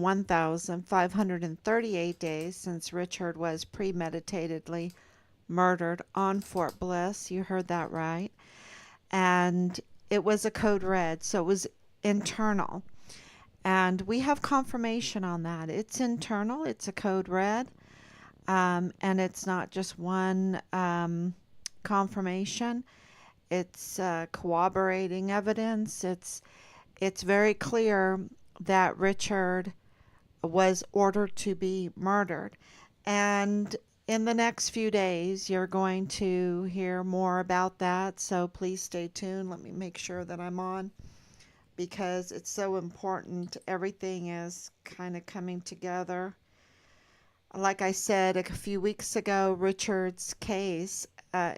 1,538 days since Richard was premeditatedly murdered on Fort Bliss. You heard that right. And it was a code red, so it was internal. And we have confirmation on that. It's internal, it's a code red, and it's not just one confirmation. It's corroborating evidence. It's very clear that Richard was ordered to be murdered. And in the next few days, you're going to hear more about that. So please stay tuned. Let me make sure that I'm on because it's so important. Everything is kind of coming together. Like I said a few weeks ago, Richard's case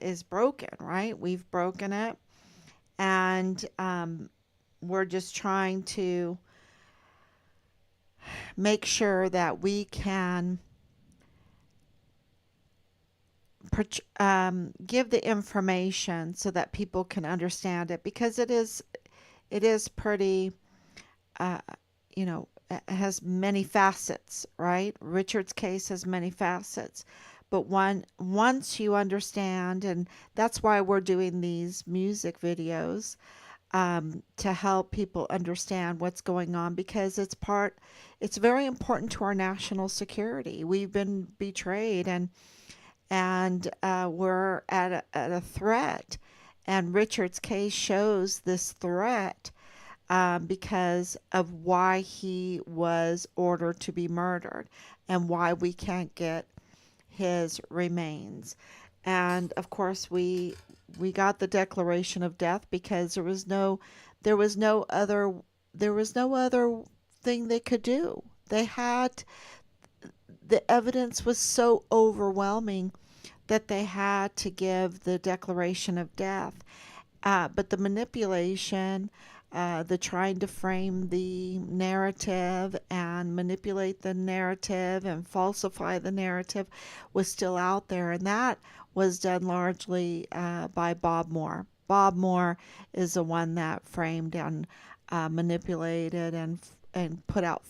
is broken, right? We've broken it. And we're just trying to make sure that we can give the information so that people can understand it because it is pretty uh, it has many facets, right? Richard's case has many facets, but once you understand, and that's why we're doing these music videos, to help people understand what's going on because it's very important to our national security. We've been betrayed and we're at a threat. And Richard's case shows this threat because of why he was ordered to be murdered and why we can't get his remains. And of course, we got the declaration of death because there was no other there was no other thing they could do. They had the evidence was so overwhelming that they had to give the declaration of death. But the manipulation, the trying to frame the narrative and manipulate the narrative and falsify the narrative was still out there. And that was done largely by Bob Moore. Bob Moore is the one that framed and manipulated and put out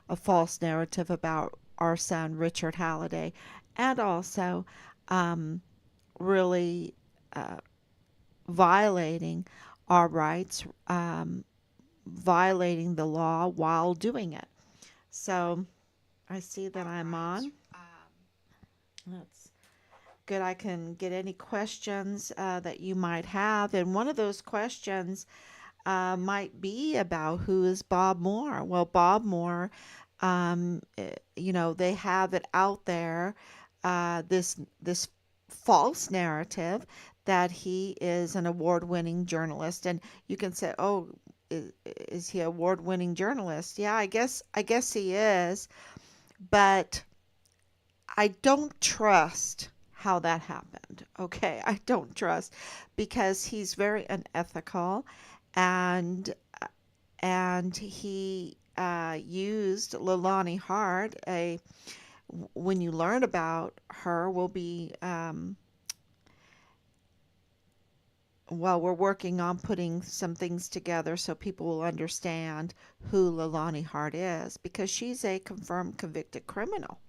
a false narrative about our son Richard Halliday, and also um, really uh, violating our rights, violating the law while doing it. So I see that I'm on. That's good. I can get any questions that you might have. And one of those questions might be about who is Bob Moore. Well, Bob Moore, they have it out there, this false narrative that he is an award-winning journalist, and you can say, "Oh, is he an award-winning journalist?" Yeah, I guess he is, but I don't trust how that happened. Okay, I don't trust because he's very unethical, and and he used Leilani Hart. When you learn about her, will be well, we're working on putting some things together so people will understand who Leilani Hart is because she's a confirmed convicted criminal.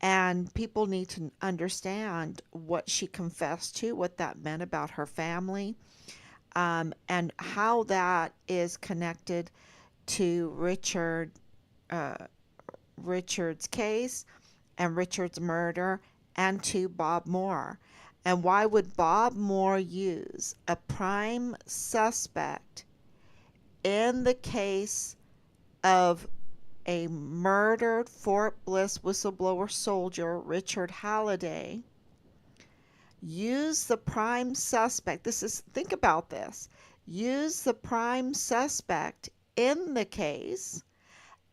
And people need to understand what she confessed to, what that meant about her family, and how that is connected to uh, Richard's case and Richard's murder and to Bob Moore. And why would Bob Moore use a prime suspect in the case of a murdered Fort Bliss whistleblower soldier, Richard Halliday? Use the prime suspect. Think about this. Use the prime suspect in the case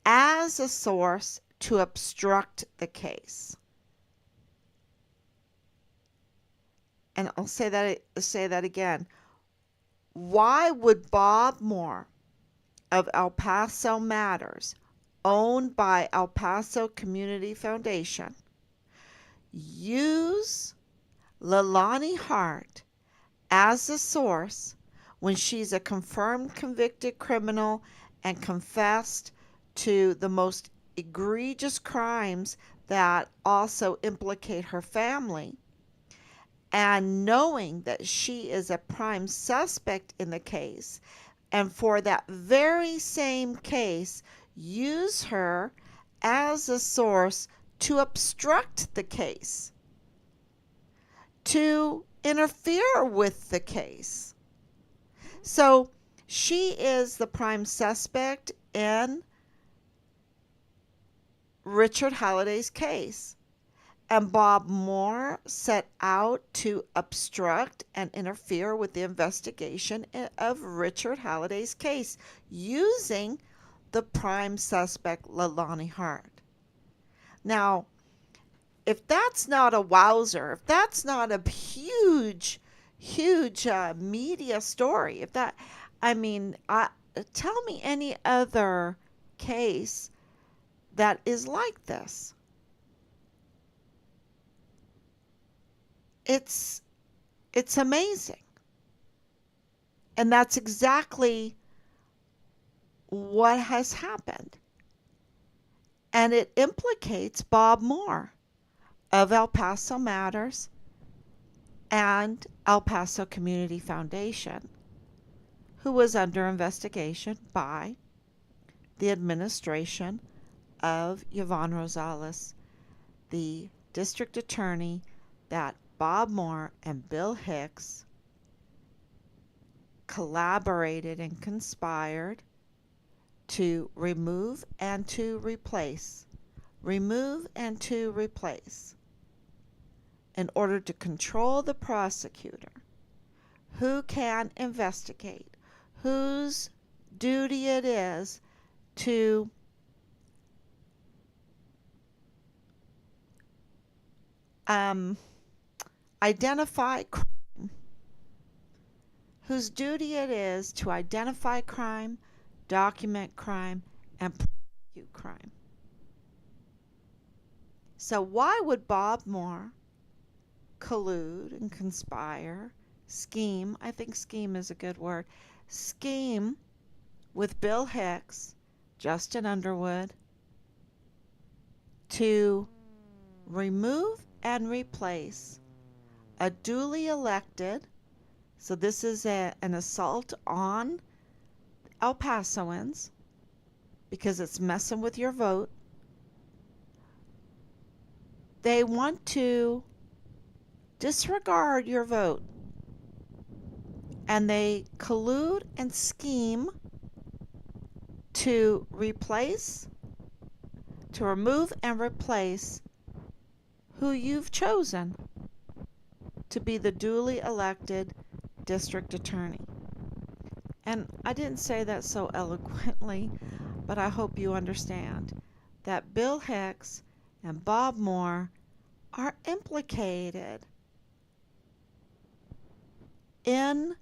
as a source to obstruct the case. And I'll say that again. Why would Bob Moore of El Paso Matters, owned by El Paso Community Foundation, use Leilani Hart as a source when she's a confirmed convicted criminal and confessed to the most egregious crimes that also implicate her family, and knowing that she is a prime suspect in the case, and for that very same case, use her as a source to obstruct the case, to interfere with the case. So she is the prime suspect in Richard Halliday's case. And Bob Moore set out to obstruct and interfere with the investigation of Richard Halliday's case using the prime suspect, Leilani Hart. Now, if that's not a wowzer, if that's not a huge, huge media story, if that, I mean, tell me any other case that is like this. It's amazing. And that's exactly what has happened. And it implicates Bob Moore of El Paso Matters and El Paso Community Foundation, who was under investigation by the administration of Yvonne Rosales, the district attorney that Bob Moore and Bill Hicks collaborated and conspired to remove and to replace in order to control the prosecutor who can investigate, whose duty it is to identify crime, whose duty it is to identify crime, document crime, and prosecute crime. So why would Bob Moore collude and conspire, scheme, I think scheme is a good word, scheme with Bill Hicks, Justin Underwood, to remove and replace a duly elected, so this is an assault on El Pasoans because it's messing with your vote. They want to disregard your vote, and they collude and scheme to remove and replace who you've chosen to be the duly elected district attorney. And I didn't say that so eloquently, but I hope you understand that Bill Hicks and Bob Moore are implicated in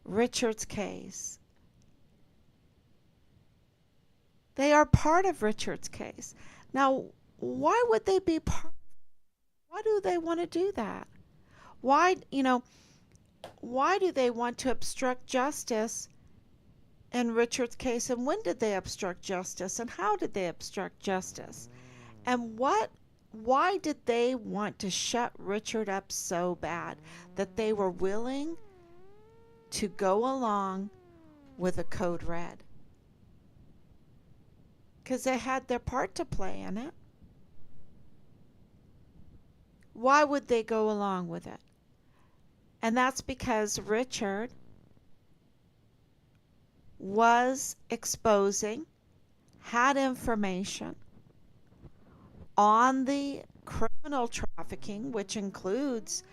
Richard's case. They are part of Richard's case. Now, why would they be part? Why do they want to do that? Why do they want to obstruct justice in Richard's case? And when did they obstruct justice? And how did they obstruct justice? And why did they want to shut Richard up so bad that they were willing to go along with a code red? Because they had their part to play in it. Why would they go along with it? And that's because Richard was exposing, had information on the criminal trafficking, which includes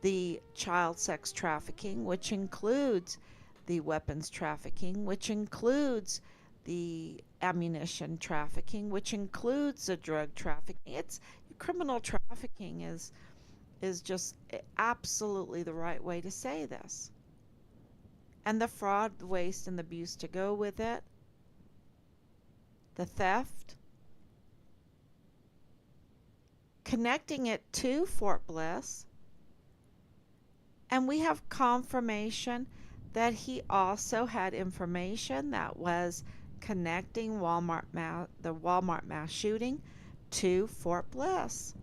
the child sex trafficking, which includes the weapons trafficking, which includes the ammunition trafficking, which includes the drug trafficking. It's criminal trafficking is just absolutely the right way to say this. And the fraud, the waste, and the abuse to go with it, the theft, connecting it to Fort Bliss, and we have confirmation that he also had information that was connecting the Walmart mass shooting to Fort Bliss.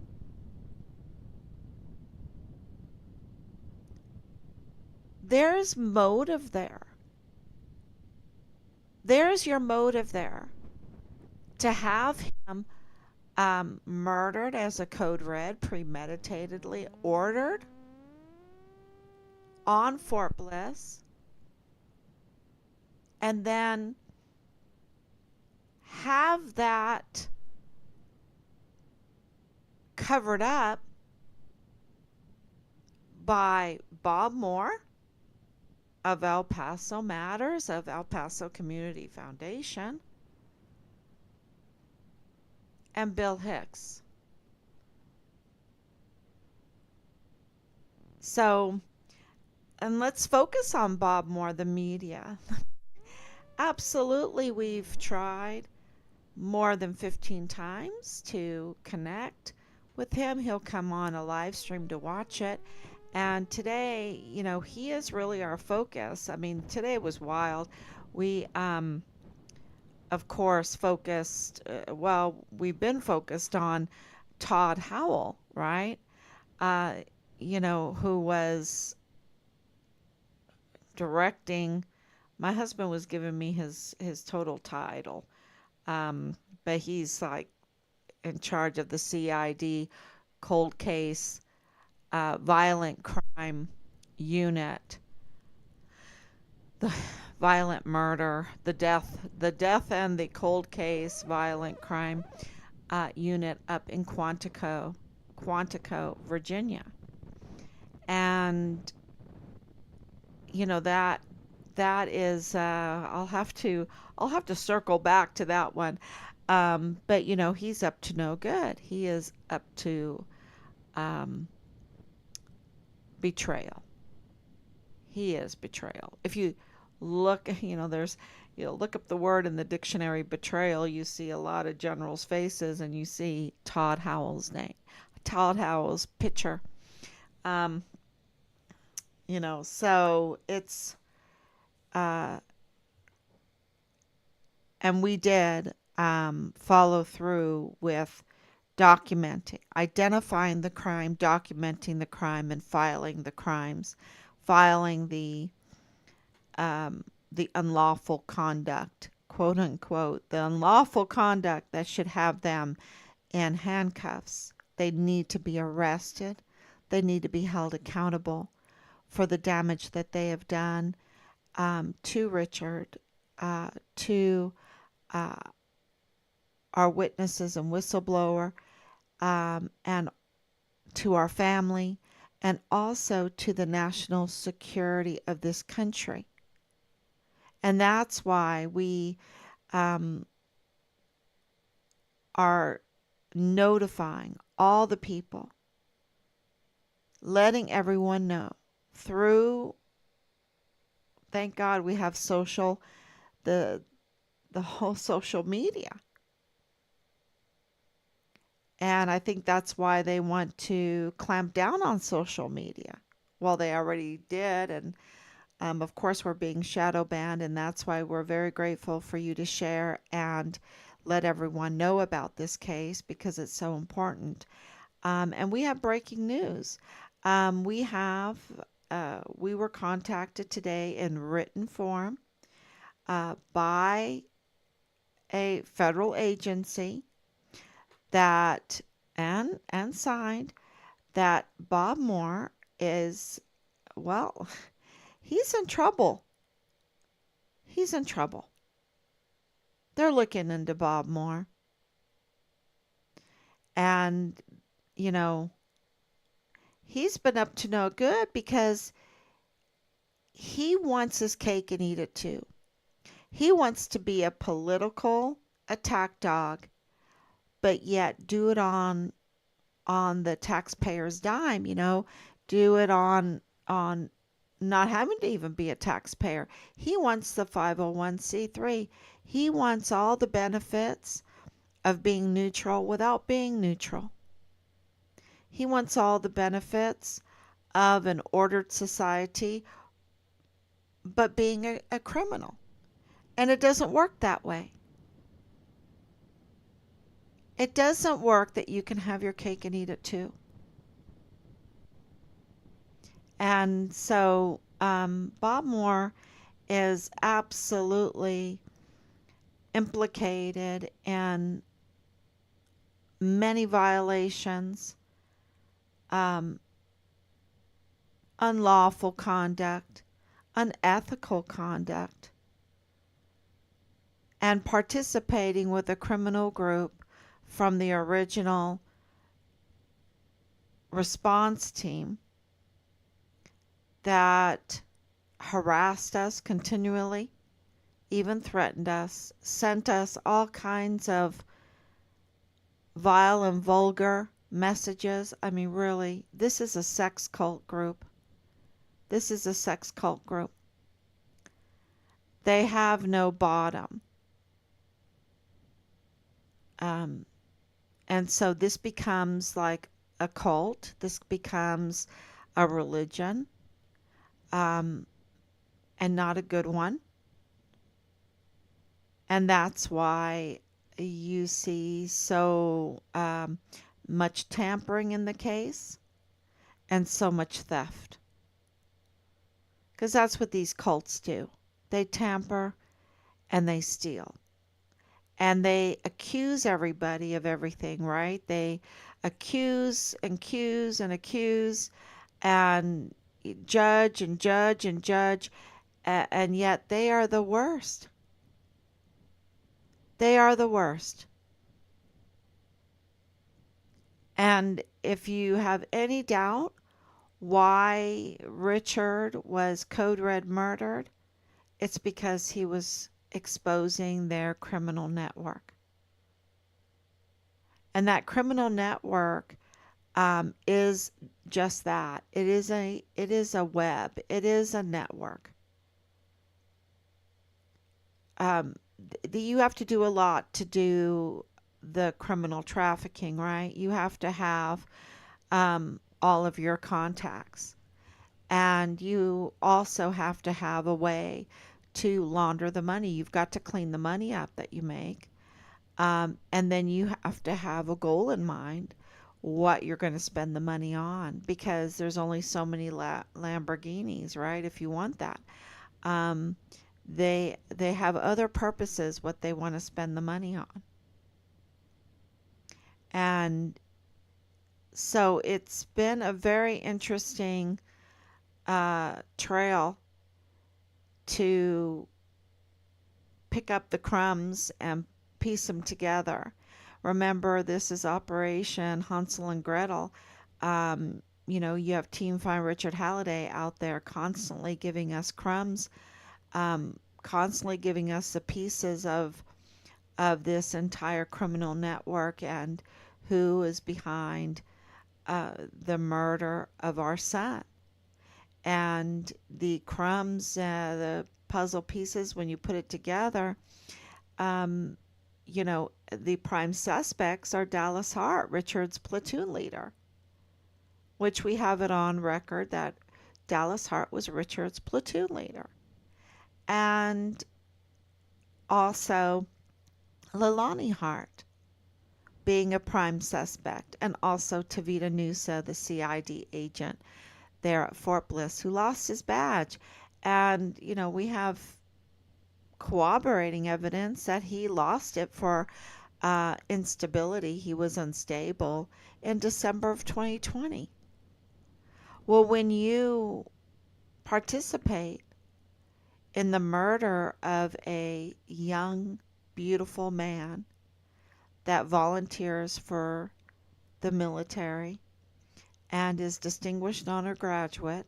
There's motive there. There's your motive there to have him murdered as a code red, premeditatedly ordered on Fort Bliss, and then have that covered up by Bob Moore of El Paso Matters, of El Paso Community Foundation, and Bill Hicks. So, and let's focus on Bob Moore, the media. Absolutely, we've tried more than 15 times to connect with him. He'll come on a live stream to watch it. And today, he is really our focus. I mean, today was wild. We, of course, we've been focused on Todd Howell, right? Uh, who was directing. My husband was giving me his total title, but he's like in charge of the CID cold case, violent crime unit, the violent murder, the death and the cold case violent crime unit up in Quantico, Virginia. And that is I'll have to circle back to that one. But he's up to no good. He is up to um, betrayal. He is betrayal. If you look, look up the word in the dictionary betrayal, you see a lot of generals' faces and you see Todd Howell's name, Todd Howell's picture. Um, so it's, uh, and we did follow through with identifying the crime, documenting the crime, and filing the crimes, filing the unlawful conduct, quote unquote, the unlawful conduct that should have them in handcuffs. They need to be arrested. They need to be held accountable for the damage that they have done to Richard, to uh, our witnesses and whistleblower, and to our family, and also to the national security of this country. And that's why we um, are notifying all the people, letting everyone know through, thank God we have the whole social media. And I think that's why they want to clamp down on social media. Well, they already did. And of course, we're being shadow banned. And that's why we're very grateful for you to share and let everyone know about this case because it's so important. And we have breaking news. We were contacted today in written form by a federal agency that and signed that Bob Moore is, well, he's in trouble. He's in trouble. They're looking into Bob Moore. And, you know, he's been up to no good because he wants his cake and eat it too. He wants to be a political attack dog, but yet do it on the taxpayer's dime, do it on not having to even be a taxpayer. He wants the 501c3. He wants all the benefits of being neutral without being neutral. He wants all the benefits of an ordered society but being a criminal. And it doesn't work that way. It doesn't work that you can have your cake and eat it too. And so Bob Moore is absolutely implicated in many violations, um, unlawful conduct, unethical conduct, and participating with a criminal group from the original response team that harassed us continually, even threatened us, sent us all kinds of vile and vulgar messages. I mean, really, this is a sex cult group. This is a sex cult group. They have no bottom. Um, and so this becomes like a cult. This becomes a religion, um, and not a good one. And that's why you see so much tampering in the case and so much theft. Because that's what these cults do. They tamper and they steal. And they accuse everybody of everything, right? They accuse and accuse and accuse and judge and judge and judge, and yet they are the worst. They are the worst. And if you have any doubt why Richard was code red murdered, it's because he was exposing their criminal network. And that criminal network is just that. It is a web. It is a network. Um, you have to do a lot to do the criminal trafficking, right? You have to have all of your contacts, and you also have to have a way to launder the money. You've got to clean the money up that you make. And then you have to have a goal in mind what you're going to spend the money on, because there's only so many Lamborghinis, right? If you want that, um, they have other purposes what they want to spend the money on, and so it's been a very interesting trail to pick up the crumbs and piece them together. Remember, this is Operation Hansel and Gretel. You have Team Find Richard Halliday out there constantly giving us crumbs, constantly giving us the pieces of this entire criminal network and who is behind the murder of our son. And the crumbs, the puzzle pieces, when you put it together, um, the prime suspects are Dallas Hart, Richard's platoon leader, which we have it on record that Dallas Hart was Richard's platoon leader. And also Leilani Hart being a prime suspect, and also Tavita Nusa, the CID agent there at Fort Bliss, who lost his badge. And, we have corroborating evidence that he lost it for instability. He was unstable in December of 2020. Well, when you participate in the murder of a young, beautiful man that volunteers for the military and is distinguished honor graduate,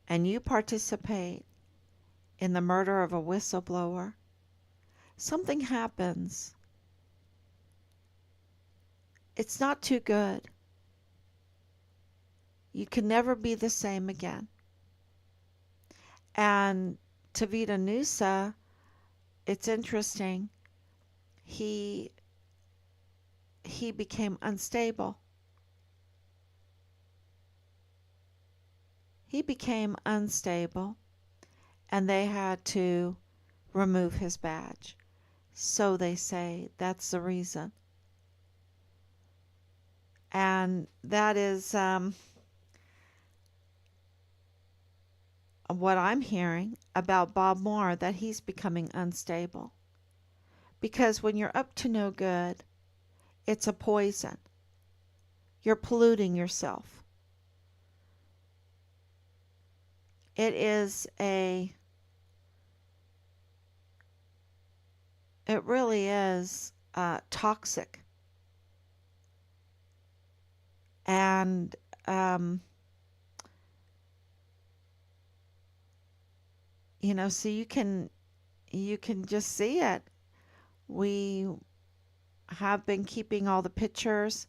and you participate in the murder of a whistleblower, something happens. It's not too good. You can never be the same again. And Tavita Nusa, it's interesting. He became unstable. He became unstable, and they had to remove his badge. So they say that's the reason. And that is what I'm hearing about Bob Moore, that he's becoming unstable. Because when you're up to no good, it's a poison. You're polluting yourself. It is it really is toxic. And, um, so you can just see it. We have been keeping all the pictures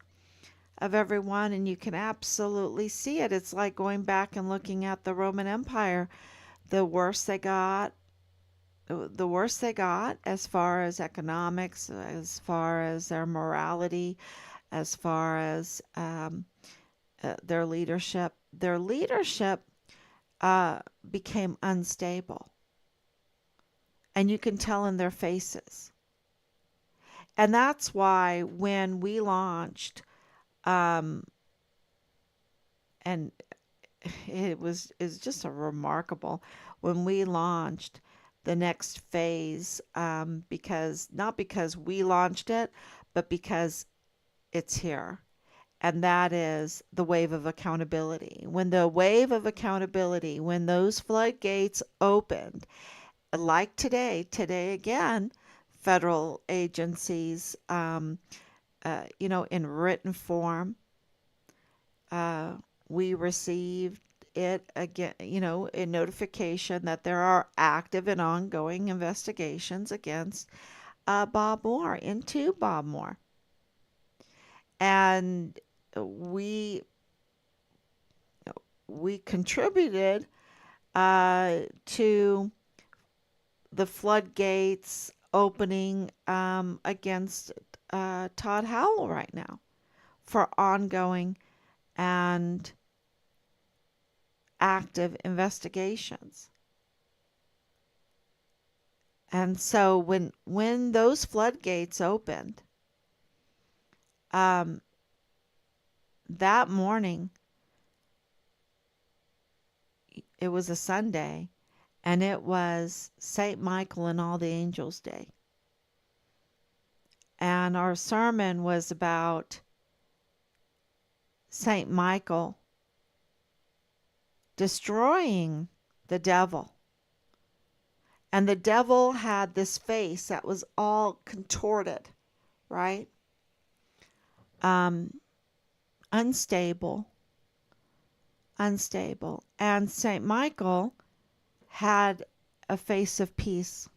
of everyone, and you can absolutely see it. It's like going back and looking at the Roman Empire. The worse they got, the worse they got as far as economics, as far as their morality, as far as their leadership. Their leadership became unstable, and you can tell in their faces. And that's why when we launched, um, and it was just a remarkable when we launched the next phase, because not because we launched it, but because it's here. And that is the wave of accountability. When the wave of accountability, when those floodgates opened, like today again, federal agencies, in written form, uh, we received it again, a notification that there are active and ongoing investigations against Bob Moore, into Bob Moore. And we we contributed to the floodgates opening against Todd Howell right now for ongoing and active investigations. And so when those floodgates opened, um, that morning, it was a Sunday, and it was St. Michael and All the Angels Day. And our sermon was about St. Michael destroying the devil. And the devil had this face that was all contorted, right? Um, unstable, unstable. And St. Michael had a face of peace,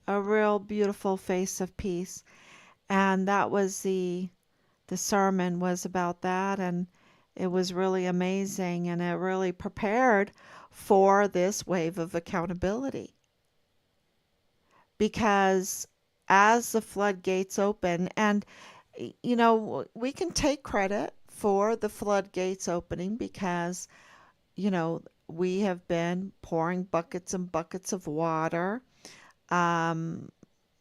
a real beautiful face of peace. And that was the sermon was about that, and it was really amazing, and it really prepared for this wave of accountability. Because as the floodgates open, and we can take credit for the floodgates opening because we have been pouring buckets and buckets of water um,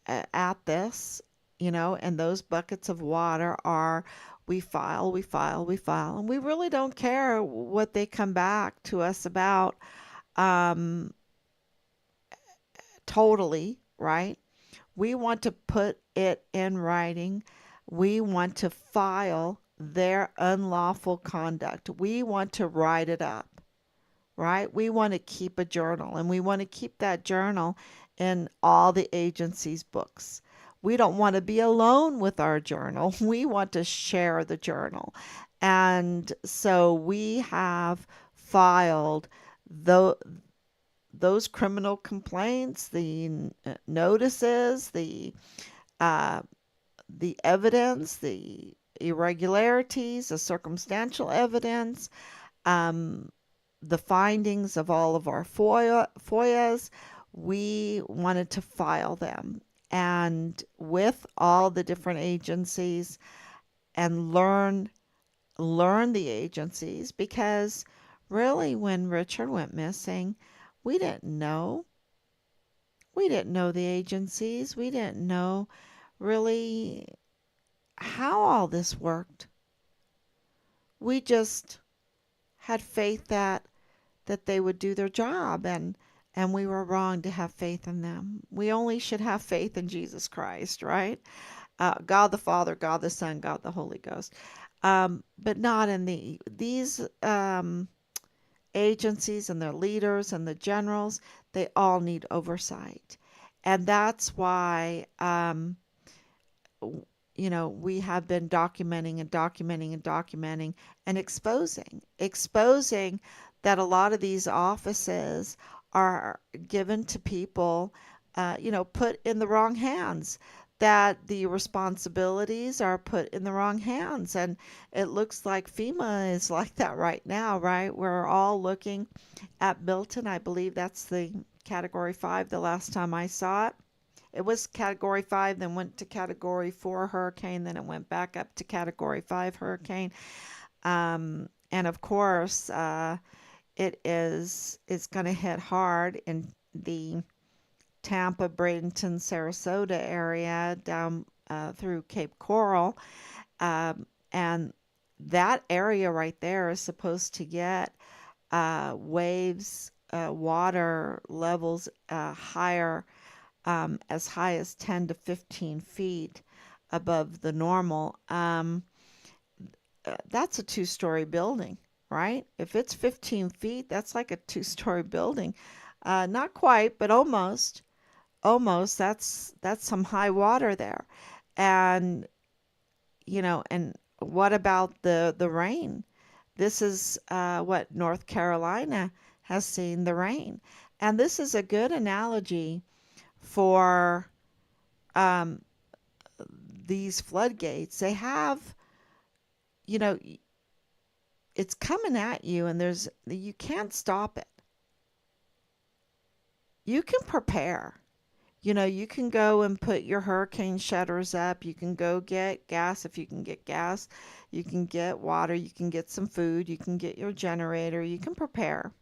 at this, and those buckets of water are, we file, and we really don't care what they come back to us about, um, totally, right? We want to put it in writing. We want to file their unlawful conduct. We want to write it up, right? We want to keep a journal, and we want to keep that journal in all the agency's books. We don't want to be alone with our journal. We want to share the journal. And so we have filed tho- those criminal complaints, the notices, uh, the evidence, the irregularities, the circumstantial evidence, um, the findings of all of our FOIAs. We wanted to file them and with all the different agencies and learn the agencies, because really when Richard went missing, we didn't know. We didn't know the agencies. We didn't know really how all this worked. We just had faith that they would do their job, and we were wrong to have faith in them. We only should have faith in Jesus Christ, right? God the Father, God the Son, God the Holy Ghost. But not in these agencies and their leaders and the generals. They all need oversight, and that's why we have been documenting and documenting and documenting and exposing that a lot of these offices are given to people, put in the wrong hands, that the responsibilities are put in the wrong hands. And it looks like FEMA is like that right now, right? We're all looking at Milton. I believe that's the category 5 the last time I saw it. It was category 5, then went to category 4 hurricane, then it went back up to category 5 hurricane. And of course, it's going to hit hard in the Tampa, Bradenton, Sarasota area down through Cape Coral. And that area right there is supposed to get waves, water levels higher, as high as 10 to 15 feet above the normal. That's a two-story building, right? If it's 15 feet, that's like a two-story building. Not quite, but almost. Almost. That's some high water there. And and what about the rain? This is what North Carolina has seen the rain. And this is a good analogy for um, these floodgates. They have, you know, it's coming at you, and you can't stop it. You can prepare. You can go and put your hurricane shutters up. You can go get gas if you can get gas. You can get water. You can get some food. You can get your generator. You can prepare.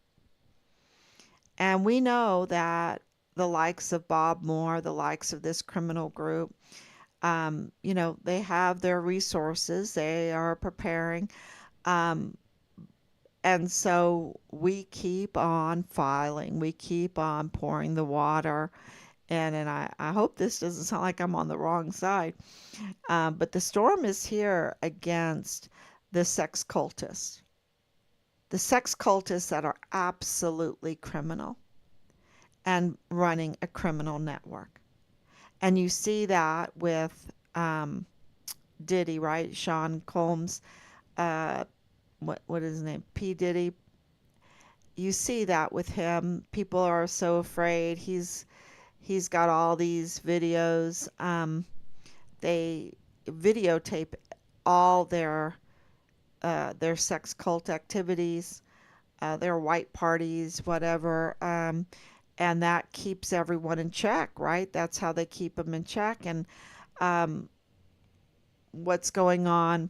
And we know that the likes of Bob Moore, the likes of this criminal group, they have their resources. They are preparing. Um, and so we keep on filing. We keep on pouring the water. And I hope this doesn't sound like I'm on the wrong side. But the storm is here against the sex cultists. The sex cultists that are absolutely criminal and running a criminal network. And you see that with Diddy, right? Sean Combs, uh, what is his name? P. Diddy. You see that with him. People are so afraid. He's got all these videos. They videotape all their sex cult activities, their white parties, whatever. And that keeps everyone in check, right? That's how they keep them in check. And um, what's going on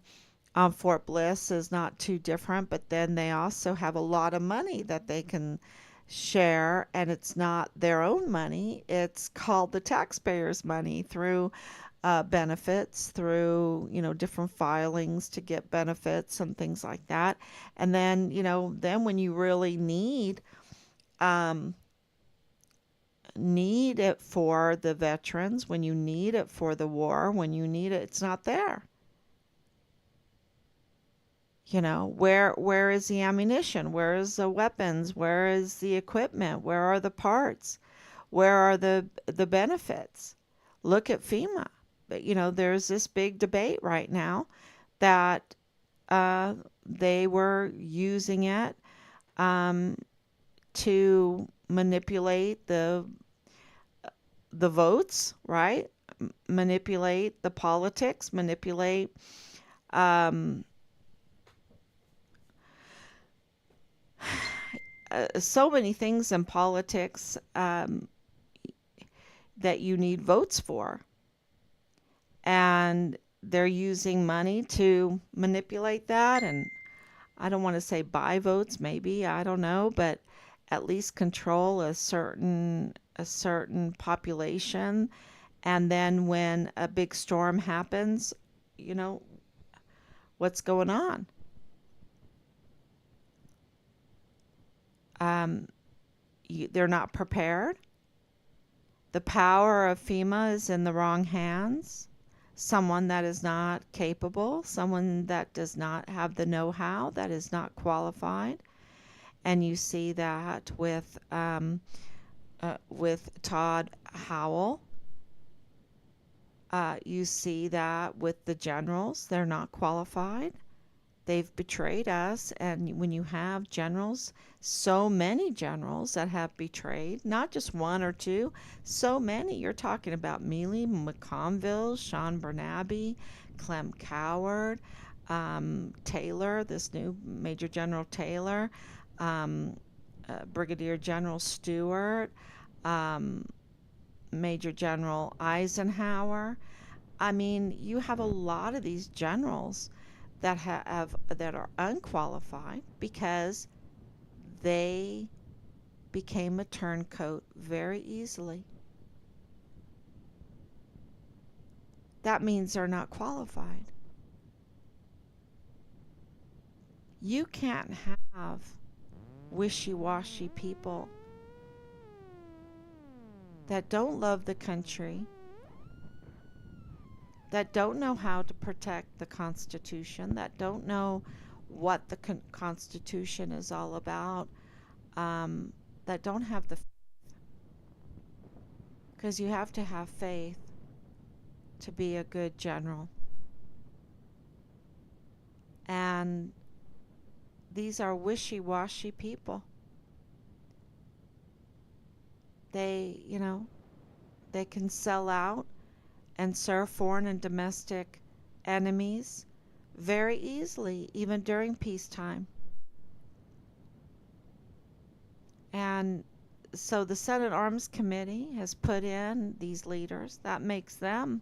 Fort Bliss is not too different, but then they also have a lot of money that they can share, and it's not their own money. It's called the taxpayers' money through benefits, through different filings to get benefits and things like that. And then then when you really um, need it for the veterans, when you need it for the war, when you need it, it's not there. Where is the ammunition? Where is the weapons? Where is the equipment? Where are the parts? Where are the benefits? Look at FEMA. But there's this big debate right now that uh, they were using it um, to manipulate the votes, right? Manipulate the politics, manipulate um, so many things in politics that you need votes for. And they're using money to manipulate that. And I don't want to say buy votes, maybe, I don't know. But at least control a certain population, and then when a big storm happens, you know, what's going on? Um, they're not prepared. The power of FEMA is in the wrong hands. Someone that is not capable, someone that does not have the know-how, that is not qualified. And you see that with Todd Howell. You see that with the generals. They're not qualified. They've betrayed us. And when you have generals, so many generals that have betrayed, not just one or two, so many. You're talking about Mealy, McConville, Sean Bernabe, Clem Coward, Taylor, this new Major General Taylor, um, Brigadier General Stewart, um, Major General Eisenhower. I mean, you have a lot of these generals that are unqualified because they became a turncoat very easily. That means they're not qualified. You can't have wishy-washy people that don't love the country, that don't know how to protect the Constitution, that don't know what the Constitution is all about, um, that don't have the, because you have to have faith to be a good general. And these are wishy-washy people. They can sell out and serve foreign and domestic enemies very easily, even during peacetime. And so the Senate Arms Committee has put in these leaders. That makes them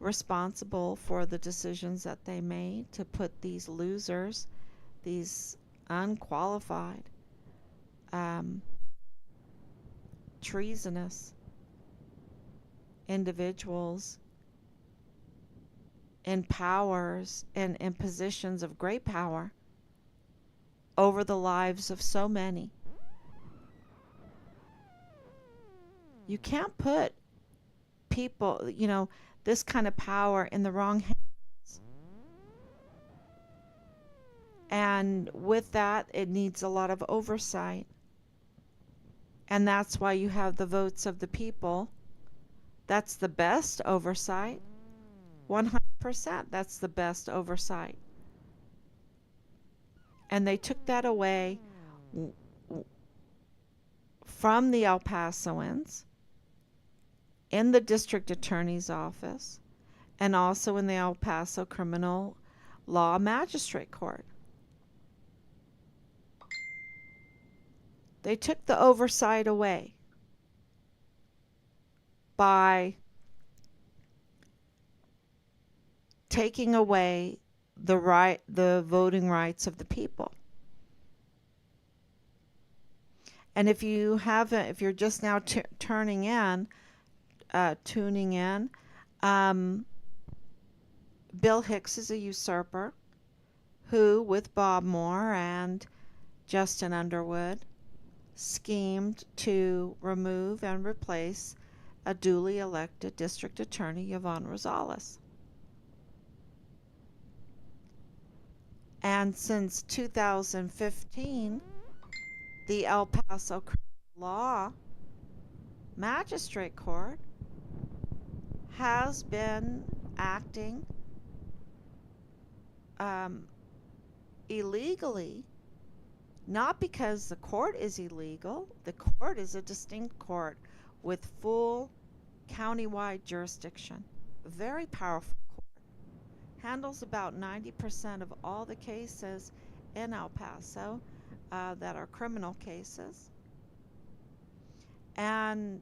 responsible for the decisions that they made to put these losers, these unqualified, um, treasonous individuals in powers and in positions of great power over the lives of so many. You can't put people, this kind of power in the wrong hands. And with that, it needs a lot of oversight. And that's why you have the votes of the people. That's the best oversight. 100%, that's the best oversight. And they took that away from the El Pasoans in the district attorney's office and also in the El Paso Criminal Law Magistrate Court. They took the oversight away by taking away the voting rights of the people. And if you're just now tuning in, Bill Hicks is a usurper who, with Bob Moore and Justin Underwood, schemed to remove and replace a duly elected district attorney, Yvonne Rosales. And since 2015, the El Paso Criminal Law Magistrate Court has been acting illegally, not because the court is illegal. The court is a distinct court with full countywide jurisdiction. A very powerful court. Handles about 90% of all the cases in El Paso that are criminal cases. And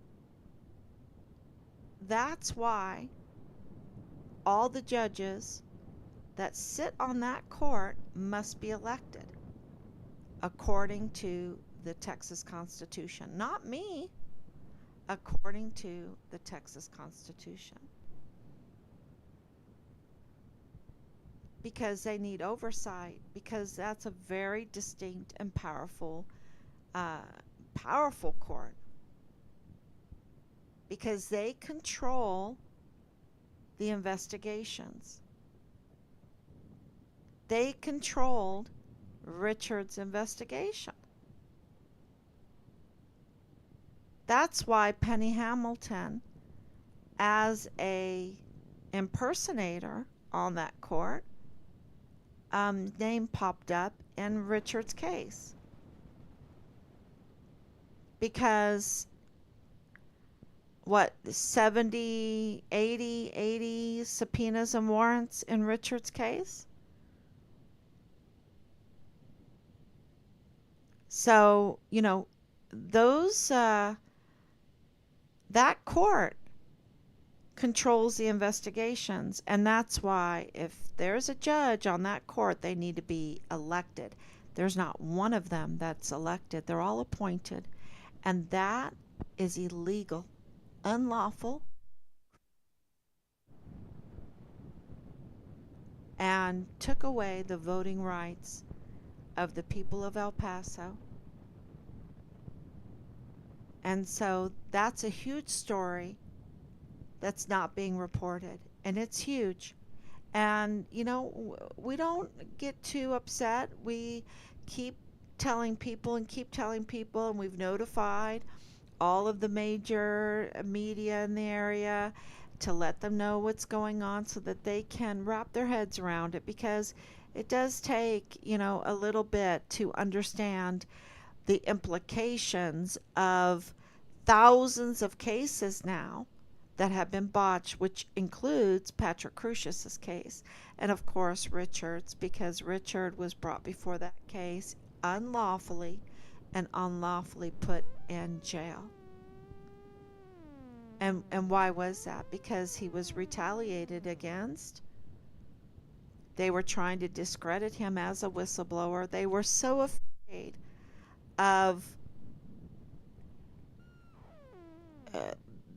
that's why all the judges that sit on that court must be elected according to the Texas Constitution. Not me, according to the Texas Constitution. Because they need oversight, because that's a very distinct and uh, powerful court, because they control the investigations. They controlled Richard's investigation. That's why Penny Hamilton, as a impersonator on that court, name popped up in Richard's case. Because what, 70, 80 subpoenas and warrants in Richard's case? So, those that court controls the investigations, and that's why if there's a judge on that court, they need to be elected. There's not one of them that's elected. They're all appointed, and that is illegal, unlawful, and took away the voting rights of the people of El Paso. And so that's a huge story that's not being reported, and it's huge. And we don't get too upset. We keep telling people and keep telling people, and we've notified all of the major media in the area to let them know what's going on so that they can wrap their heads around it, because it does take, a little bit to understand the implications of thousands of cases now that have been botched, which includes Patrick Crusius's case, and of course Richard's, because Richard was brought before that case unlawfully and unlawfully put in jail. And why was that? Because he was retaliated against. They were trying to discredit him as a whistleblower. They were so afraid of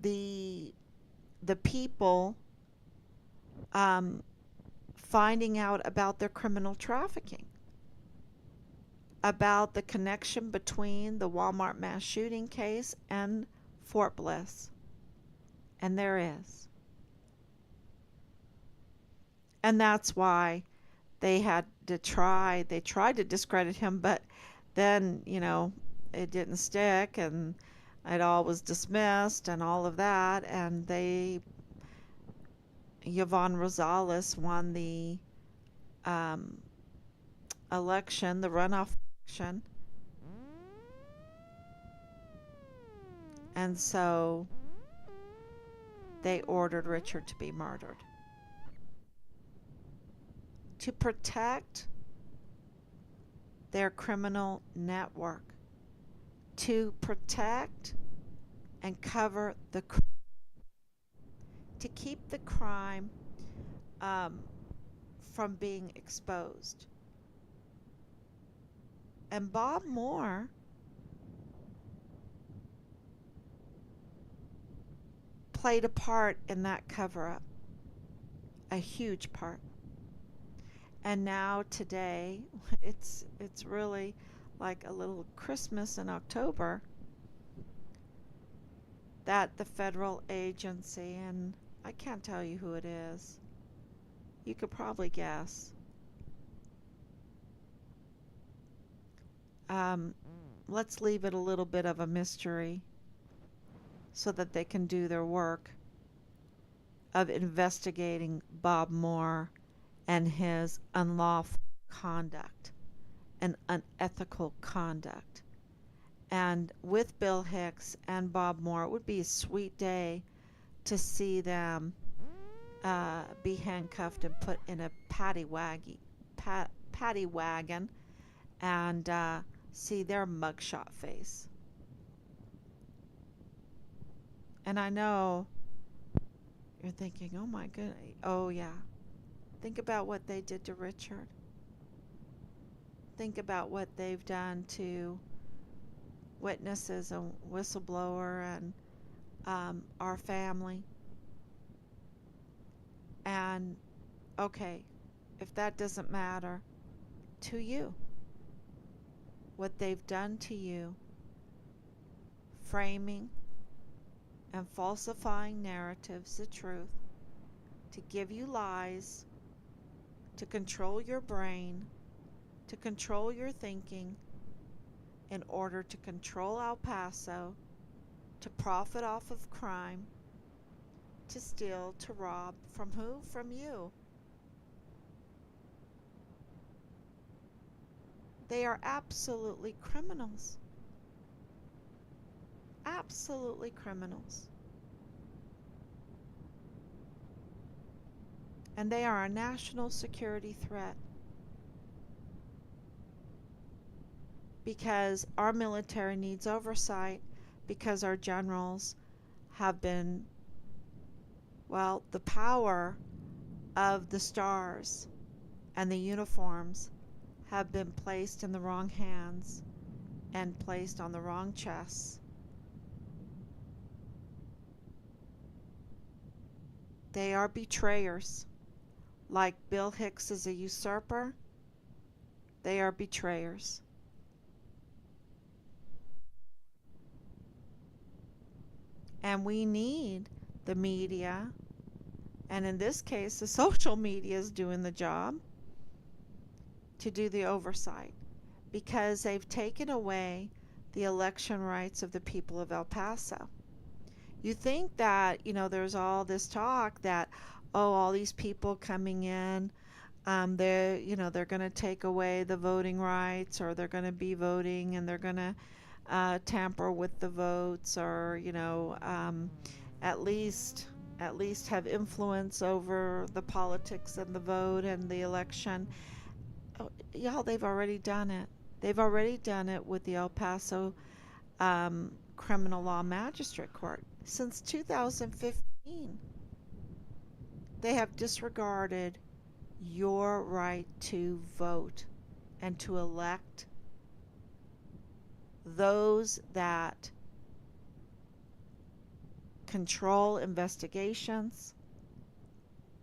the people finding out about their criminal trafficking, about the connection between the Walmart mass shooting case and Fort Bliss. And there is. And that's why they tried to discredit him, but then, it didn't stick, and it all was dismissed and all of that, and Yvonne Rosales won the election, the runoff election. And so they ordered Richard to be murdered. To protect their criminal network. To protect and cover to keep the crime from being exposed. And Bob Moore played a part in that cover-up, a huge part. And now today, it's really like a little Christmas in October, that the federal agency, and I can't tell you who it is, you could probably guess. Let's leave it a little bit of a mystery so that they can do their work of investigating Bob Moore and his unlawful conduct and unethical conduct. And with Bill Hicks and Bob Moore, it would be a sweet day to see them be handcuffed and put in a paddy wagon and see their mugshot face. And I know you're thinking, oh my goodness, oh yeah. Think about what they did to Richard. Think about what they've done to witness is a whistleblower and our family. And okay, if that doesn't matter to you, what they've done to you, framing and falsifying narratives, the truth, to give you lies, to control your brain, to control your thinking, in order to control El Paso, to profit off of crime, to steal, to rob. From who? From you. They are absolutely criminals. Absolutely criminals. And they are a national security threat because our military needs oversight, because our generals have been, well, the power of the stars and the uniforms have been placed in the wrong hands and placed on the wrong chests. They are betrayers. Like Bill Hicks is a usurper, they are betrayers. And we need the media, and in this case, the social media is doing the job to do the oversight because they've taken away the election rights of the people of El Paso. You think that, there's all this talk that, oh, all these people coming in, they're going to take away the voting rights, or they're going to be voting and they're going to tamper with the votes, or at least have influence over the politics and the vote and the election. Oh, y'all, they've already done it. They've already done it with the El Paso Criminal Law Magistrate Court. Since 2015, they have disregarded your right to vote and to elect those that control investigations,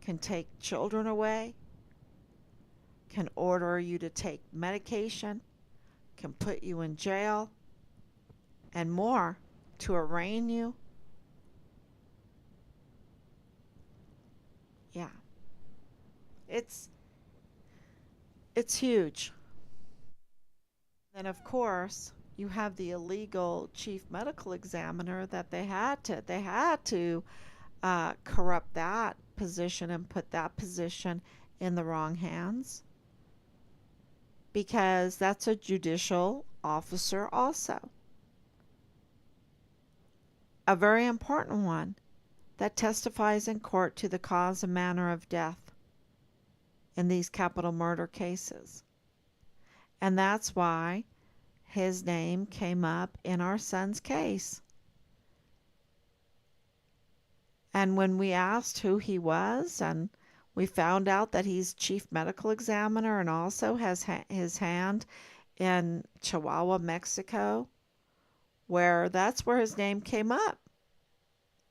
can take children away, can order you to take medication, can put you in jail, and more, to arraign you. Yeah, it's it's huge. And of course, you have the illegal chief medical examiner that they had to corrupt that position and put that position in the wrong hands, because that's a judicial officer also, a very important one, that testifies in court to the cause and manner of death in these capital murder cases. And that's why his name came up in our son's case. And when we asked who he was, and we found out that he's chief medical examiner and also has his hand in Chihuahua, Mexico, where that's where his name came up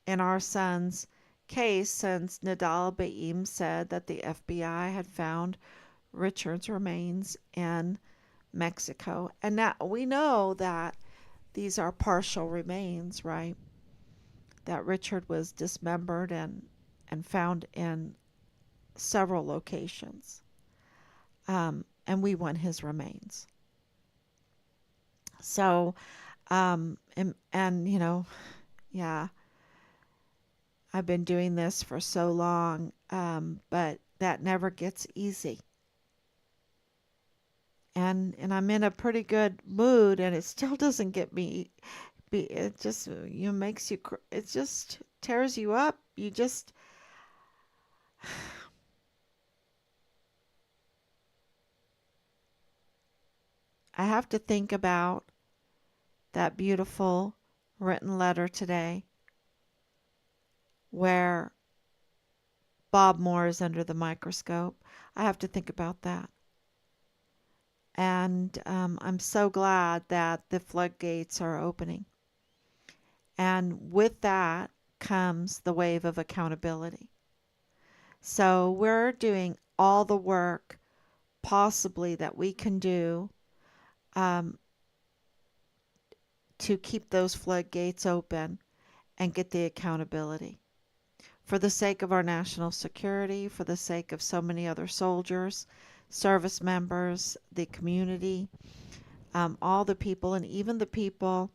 in our son's case, since Nadal Baim said that the FBI had found Richard's remains in Mexico. And now we know that these are partial remains, right? That Richard was dismembered and found in several locations. And we want his remains. So, yeah, I've been doing this for so long, but that never gets easy. And I'm in a pretty good mood, and it still doesn't get me. It just makes you. It just tears you up. You just. I have to think about that beautiful written letter today, where Bob Moore is under the microscope. I have to think about that. And I'm so glad that the floodgates are opening. And with that comes the wave of accountability. So we're doing all the work possibly that we can do um, to keep those floodgates open and get the accountability for the sake of our national security, for the sake of so many other soldiers, service members, the community, all the people, and even the people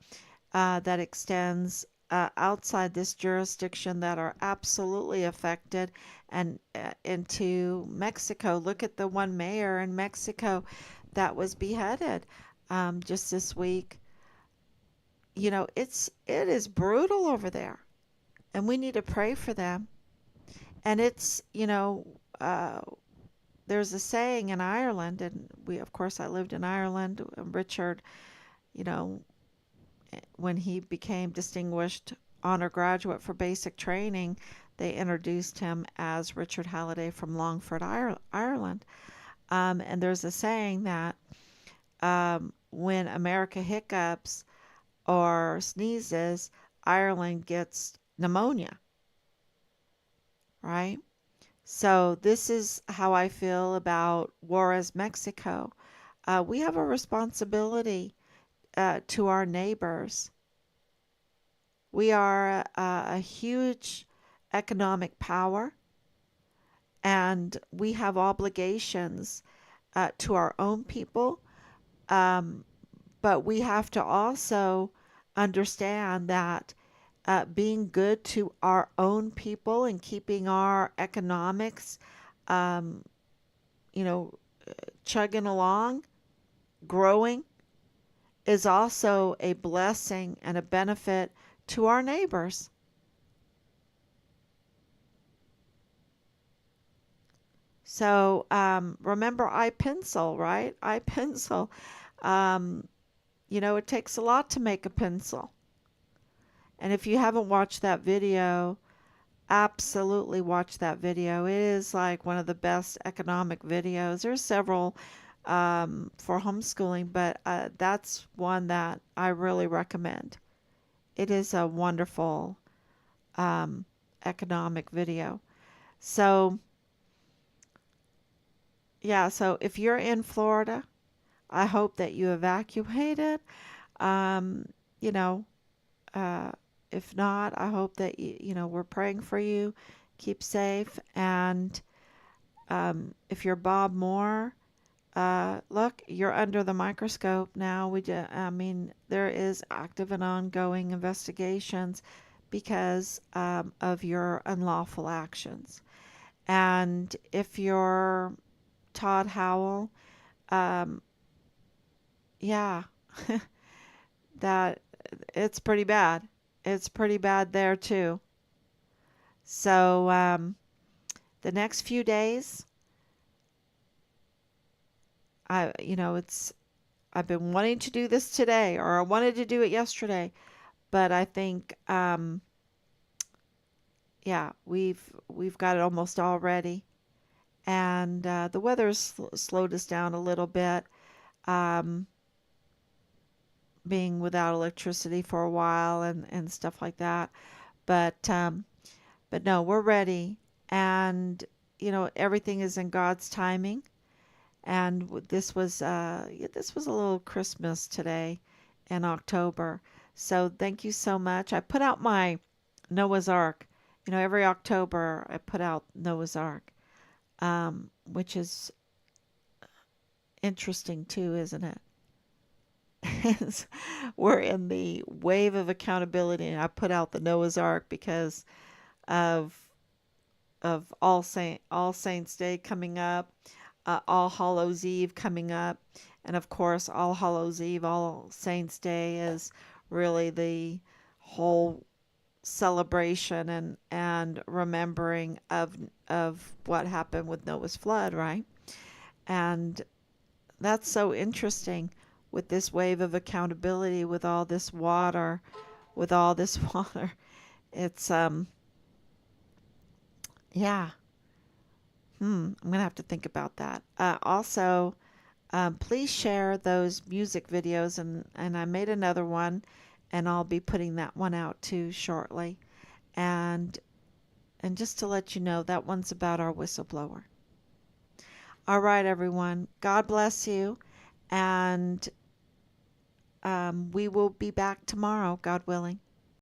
that extends outside this jurisdiction that are absolutely affected and into Mexico. Look at the one mayor in Mexico that was beheaded just this week. It is brutal over there, and we need to pray for them. And uh, there's a saying in Ireland, and of course, I lived in Ireland. Richard, you know, when he became distinguished honor graduate for basic training, they introduced him as Richard Halliday from Longford, Ireland. And there's a saying that when America hiccups or sneezes, Ireland gets pneumonia, right? So this is how I feel about Juarez, Mexico. We have a responsibility to our neighbors. We are a huge economic power, and we have obligations to our own people. Um, but we have to also understand that being good to our own people and keeping our economics, um, you know, chugging along, growing, is also a blessing and a benefit to our neighbors. So remember iPencil, right? iPencil. Um, it takes a lot to make a pencil. And if you haven't watched that video, absolutely watch that video. It is like one of the best economic videos. There's several for homeschooling, but that's one that I really recommend. It is a wonderful um, economic video. So, yeah, so if you're in Florida, I hope that you evacuated. Um, you know, uh, if not, I hope that we're praying for you. Keep safe. And if you're Bob Moore, look, you're under the microscope now. I mean, there is active and ongoing investigations because of your unlawful actions. And if you're Todd Howell, um, yeah, that it's pretty bad. It's pretty bad there too. So the next few days, it's I've been wanting to do this today, or I wanted to do it yesterday, but I think yeah, we've got it almost all ready, and the weather's slowed us down a little bit. Um, being without electricity for a while and stuff like that. But no, we're ready. And everything is in God's timing. And this was a little Christmas today in October. So thank you so much. I put out my Noah's Ark. Every October I put out Noah's Ark, which is interesting too, isn't it? We're in the wave of accountability, and I put out the Noah's Ark because of All Saints Day coming up, All Hallows Eve coming up, and of course All Hallows Eve, All Saints Day is really the whole celebration and remembering of what happened with Noah's flood, right? And that's so interesting with this wave of accountability with all this water, with all this water. It's yeah. I'm gonna have to think about that. Also, Please share those music videos, and I made another one, and I'll be putting that one out too shortly. And and just to let you know, that one's about our whistleblower. All right, everyone. God bless you, and we will be back tomorrow, God willing.